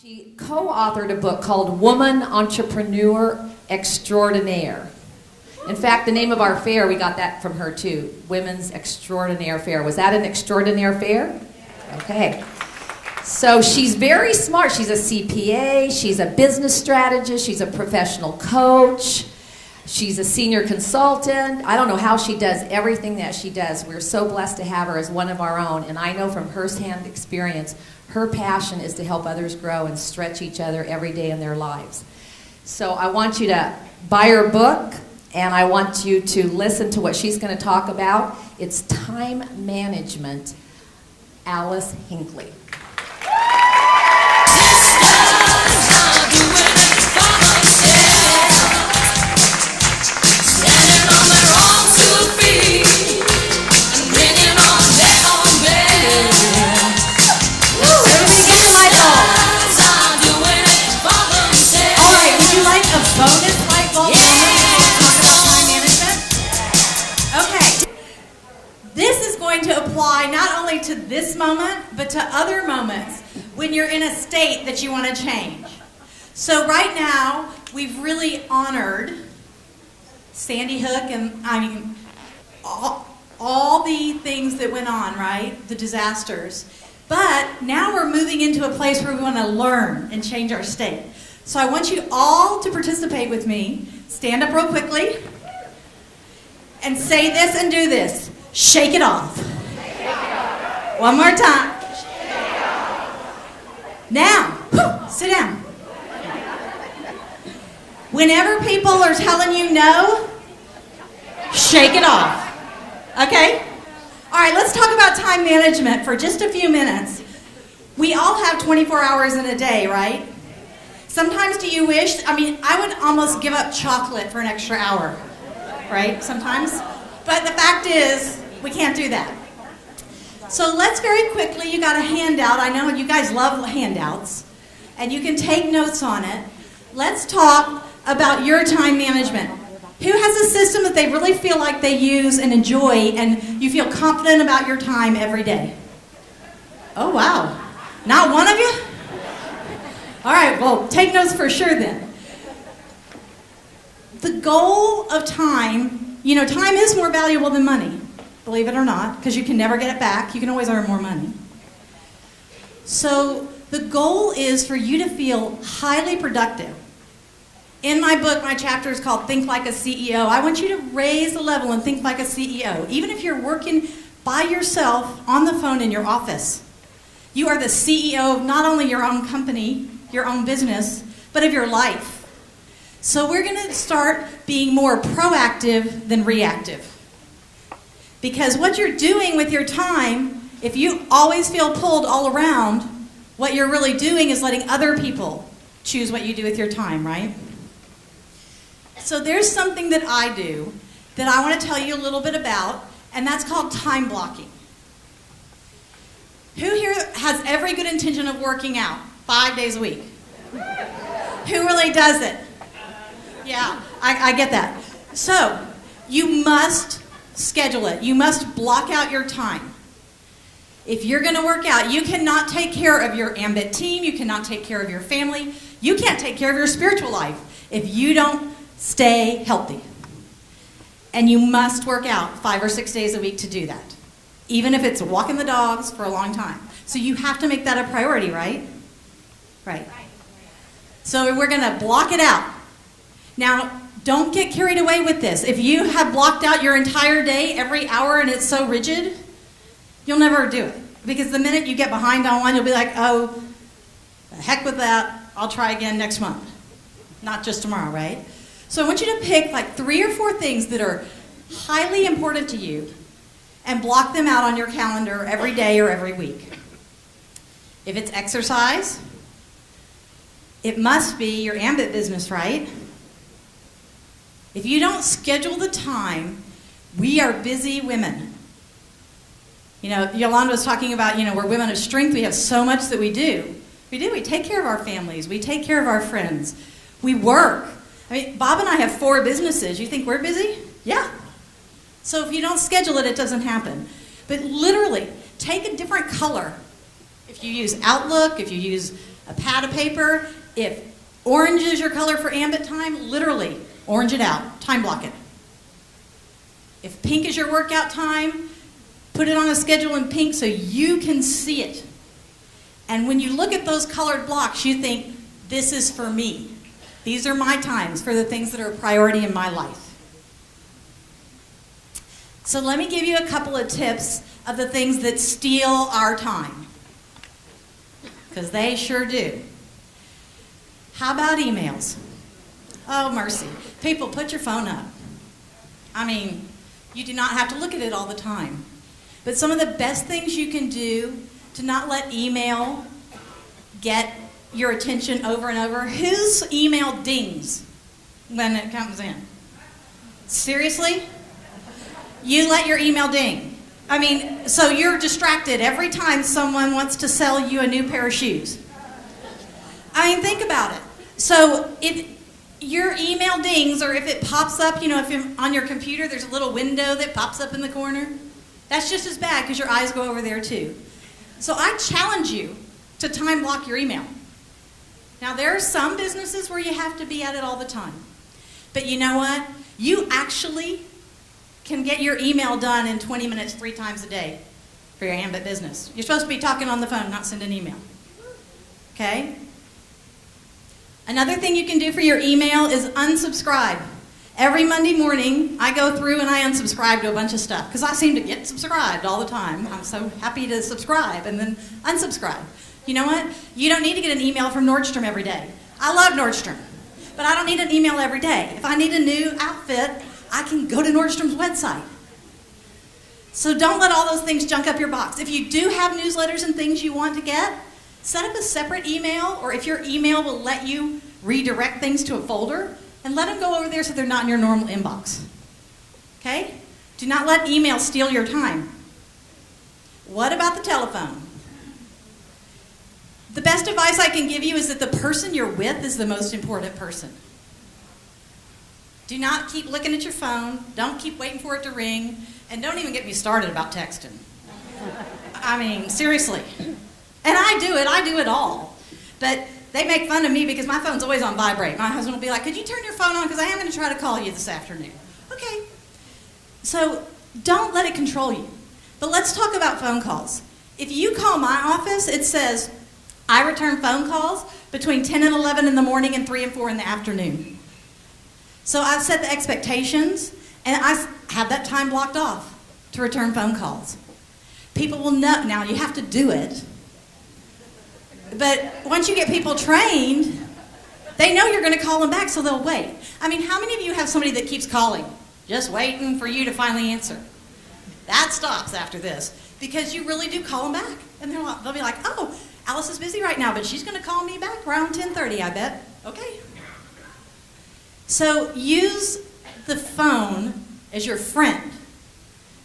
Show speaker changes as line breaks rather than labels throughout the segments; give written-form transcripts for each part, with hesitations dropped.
She co-authored a book called Woman Entrepreneur Extraordinaire. In fact, the name of our fair, we got that from her too. Women's Extraordinaire Fair. Was that an extraordinaire fair? Okay. So she's very smart. She's a CPA. She's a business strategist. She's a professional coach. She's a senior consultant. I don't know how she does everything that she does. We're so blessed to have her as one of our own. And I know from firsthand experience, her passion is to help others grow and stretch each other every day in their lives. So I want you to buy her book, and I want you to listen to what she's going to talk about. It's time management. Alice Hinckley.
Bonus light bulb moment. Talk about time management. Okay. This is going to apply not only to this moment, but to other moments when you're in a state that you want to change. So right now, we've really honored Sandy Hook and all the things that went on, right? The disasters. But now we're moving into a place where we want to learn and change our state. So I want you all to participate with me. Stand up real quickly and say this and do this. Shake it off. One more time. Now, sit down. Whenever people are telling you no, shake it off. Okay? All right, let's talk about time management for just a few minutes. We all have 24 hours in a day, right? Sometimes do you wish, I would almost give up chocolate for an extra hour, right, sometimes? But the fact is, we can't do that. So let's very quickly, you got a handout. I know you guys love handouts, and you can take notes on it. Let's talk about your time management. Who has a system that they really feel like they use and enjoy, and you feel confident about your time every day? Oh, wow. Not one of you? All right, well, take notes for sure then. The goal of time, time is more valuable than money, believe it or not, because you can never get it back. You can always earn more money. So the goal is for you to feel highly productive. In my book, my chapter is called Think Like a CEO. I want you to raise the level and think like a CEO. Even if you're working by yourself on the phone in your office, you are the CEO of not only your own company, your own business, but of your life. So we're going to start being more proactive than reactive. Because what you're doing with your time, if you always feel pulled all around, what you're really doing is letting other people choose what you do with your time, right? So there's something that I do that I want to tell you a little bit about, and that's called time blocking. Who here has every good intention of working out 5 days a week? Who really does it? Yeah, I get that. So, you must schedule it. You must block out your time. If you're going to work out, you cannot take care of your Ambit team. You cannot take care of your family. You can't take care of your spiritual life if you don't stay healthy. And you must work out 5 or 6 days a week to do that, even if it's walking the dogs for a long time. So you have to make that a priority, right? Right. So we're going to block it out. Now, don't get carried away with this. If you have blocked out your entire day, every hour, and it's so rigid, you'll never do it. Because the minute you get behind on one, you'll be like, oh, the heck with that. I'll try again next month. Not just tomorrow, right? So I want you to pick like 3 or 4 things that are highly important to you and block them out on your calendar every day or every week. If it's exercise, it must be your Ambit business, right? If you don't schedule the time, we are busy women. Yolanda was talking about, we're women of strength. We have so much that we do. We take care of our families. We take care of our friends. We work. Bob and I have 4 businesses. You think we're busy? Yeah. So if you don't schedule it, it doesn't happen. But literally, take a different color. If you use Outlook, if you use a pad of paper. If orange is your color for ambit time, literally orange it out, time block it. If pink is your workout time, put it on a schedule in pink so you can see it. And when you look at those colored blocks, you think, this is for me. These are my times for the things that are a priority in my life. So let me give you a couple of tips of the things that steal our time. Because they sure do. How about emails? Oh, mercy. People, put your phone up. I mean, you do not have to look at it all the time. But some of the best things you can do to not let email get your attention over and over. Whose email dings when it comes in? Seriously? You let your email ding. I mean, so you're distracted every time someone wants to sell you a new pair of shoes. I mean, think about it. So if your email dings, or if it pops up, you know, if you're on your computer, there's a little window that pops up in the corner. That's just as bad because your eyes go over there too. So I challenge you to time block your email. Now, there are some businesses where you have to be at it all the time. But you know what? You actually can get your email done in 20 minutes 3 times a day for your ambit business. You're supposed to be talking on the phone, not send an email. Okay? Another thing you can do for your email is unsubscribe. Every Monday morning, I go through and I unsubscribe to a bunch of stuff because I seem to get subscribed all the time. I'm so happy to subscribe and then unsubscribe. You know what? You don't need to get an email from Nordstrom every day. I love Nordstrom, but I don't need an email every day. If I need a new outfit, I can go to Nordstrom's website. So don't let all those things junk up your box. If you do have newsletters and things you want to get, set up a separate email, or if your email will let you redirect things to a folder, and let them go over there so they're not in your normal inbox. Okay? Do not let email steal your time. What about the telephone? The best advice I can give you is that the person you're with is the most important person. Do not keep looking at your phone. Don't keep waiting for it to ring. And don't even get me started about texting. I mean, seriously. And I do it all. But they make fun of me because my phone's always on vibrate. My husband will be like, could you turn your phone on? Because I am going to try to call you this afternoon. Okay. So don't let it control you. But let's talk about phone calls. If you call my office, it says, I return phone calls between 10 and 11 in the morning and 3 and 4 in the afternoon. So I've set the expectations, and I have that time blocked off to return phone calls. People will know. Now, you have to do it. But once you get people trained, they know you're going to call them back, so they'll wait. I mean, how many of you have somebody that keeps calling, just waiting for you to finally answer? That stops after this, because you really do call them back. And they'll be like, oh, Alice is busy right now, but she's going to call me back around 10:30, I bet. Okay. So use the phone as your friend,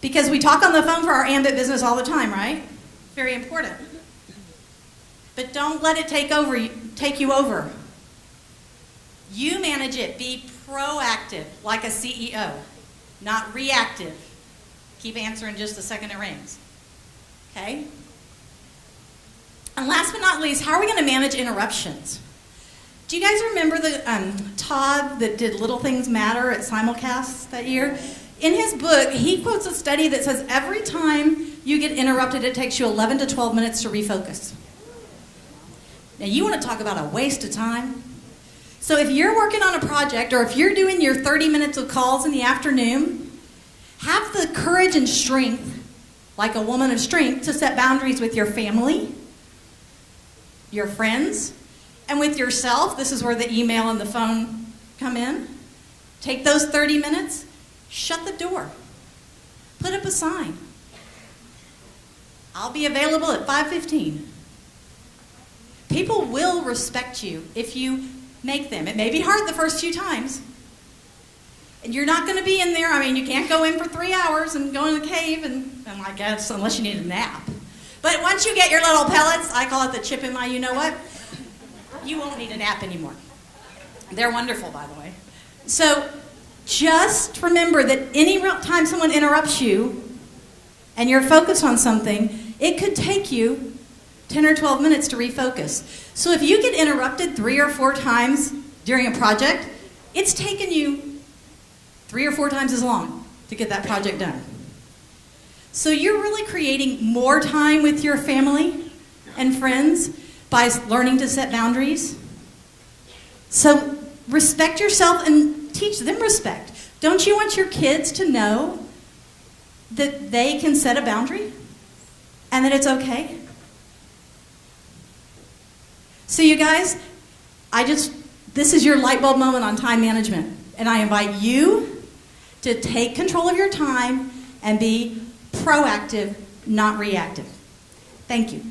because we talk on the phone for our ambit business all the time, right? Very important. But don't let it take you over. You manage it. Be proactive, like a CEO, not reactive. Keep answering just the second it rings. Okay? And last but not least, how are we going to manage interruptions? Do you guys remember the Todd that did Little Things Matter at Simulcast that year? In his book, he quotes a study that says every time you get interrupted, it takes you 11 to 12 minutes to refocus. Now, you want to talk about a waste of time? So if you're working on a project, or if you're doing your 30 minutes of calls in the afternoon, have the courage and strength, like a woman of strength, to set boundaries with your family, your friends, and with yourself. This is where the email and the phone come in. Take those 30 minutes, shut the door, put up a sign. I'll be available at 5:15. People will respect you if you make them. It may be hard the first few times. And you're not going to be in there. I mean, you can't go in for 3 hours and go in a cave, and I guess, unless you need a nap. But once you get your little pellets, I call it the chip in my you-know-what, you won't need a nap anymore. They're wonderful, by the way. So just remember that any time someone interrupts you and you're focused on something, it could take you 10 or 12 minutes to refocus. So if you get interrupted 3 or 4 times during a project, it's taken you 3 or 4 times as long to get that project done. So you're really creating more time with your family and friends by learning to set boundaries. So respect yourself and teach them respect. Don't you want your kids to know that they can set a boundary and that it's okay? So you guys, this is your light bulb moment on time management. And I invite you to take control of your time and be proactive, not reactive. Thank you.